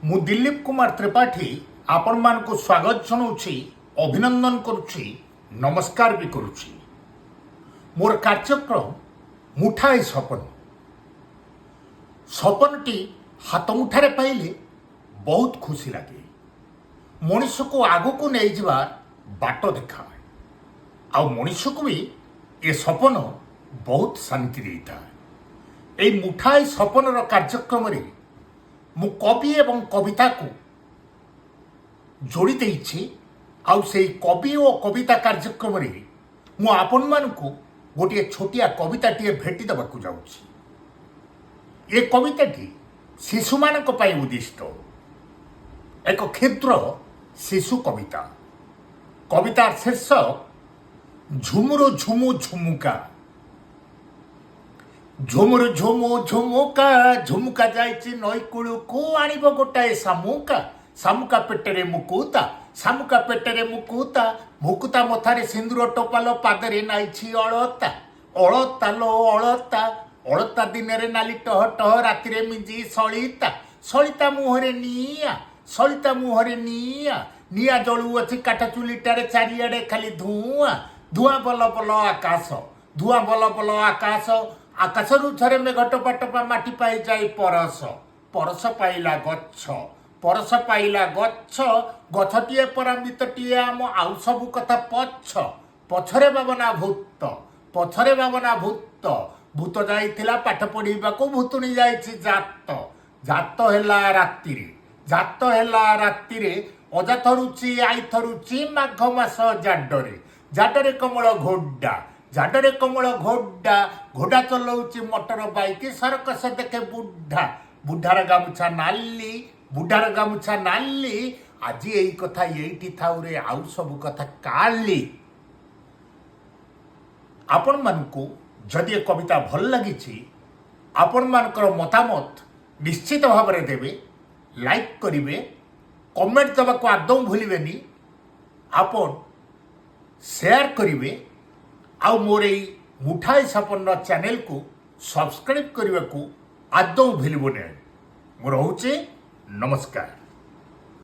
मु दिलीप कुमार त्रिपाठी आपण मान को स्वागत जनाऊँगी, अभिनंदन करुच्ची, नमस्कार भी करुच्ची। मोर कार्यक्रम मुठाए सपन। सपनटी हाथ मुठारे पाइले बहुत खुशी लगे। मनुष्य को आगु को नहीं जावार बाट देखाए। आउ मनुष्य को भी ये सपन बहुत शांति देता है। ये मुठाए सपन कार्यक्रम रे मु कवि एवं कविता को जोड़ी देइछि। आउ से कवि और कविता कार्यक्रम रे मु आपण मान को गोटे छोटिया कविताटी भेटी देवाक जाउछि। ये कविताटी शिशु मानक पई उद्दिष्ट एक क्षुद्र शिशु कविता। कवितार शीर्षक झुमुरो झुमु झुमुका। झुमुर झुमु झुमुका झुमुका जाइछि नई कूलू को आनिब गोटाए शामुका। शामुका पेटरे मुकुता शामुका पेटरे मुकुता मुकुता मथारे सिंदूर टोपालो पादरे नाइछि अलता। अलता लो अलता अलता दिन रे नाली टह टह रातिरे मिंजी सलिता। सलिता मुहरे निया सलिता मुहरे निया निया जळू अछि काठ चुलीटारे चारिआडे खाली धुआं धुआं बल बल आकाश धुआं बल बल आकाश आकाशरू थरे मेघ टपा टपा माटी पाई जाई परस परस पाइला गच्छ परस पाइला गच्छ गछटिए परामितटिए आम आउ सबु कथा पछ पछरे भावना भूत पछरे भावना भूत भूत जाइथिला पाठ पढ़िबाको भूतुणी जाइछि जात जात ହେଲା ରାତିରେ जात ହେଲା ରାତିରେ ଅଜାଥରୁଚି ଆଇଥରୁଚି ମାଘ ମାସ ଜାଡରେ ଜାଡରେ କମଳ ଘୋଡା झाडरे कमल घोडा घोडा चलाउची मोटर बाइक सरकस देखे बुढ़ा बुढ़ार गामुछा नाली बुढ़ार गामुछा नाली आज यही कथा यही थाउ रे आउ सब कथा काली। आपण मानकु जदि ये कविता भल लगी आपण मानकर मतामत निश्चित भाव में देवे लाइक करिवे कमेंट देवाक आदौ भूलिबेनी आपण शेयर करिवे आउ मोर मुठाई सपन चैनल को सब्सक्राइब करने को आदौ भूलबे नहीं। मु रहूचे नमस्कार।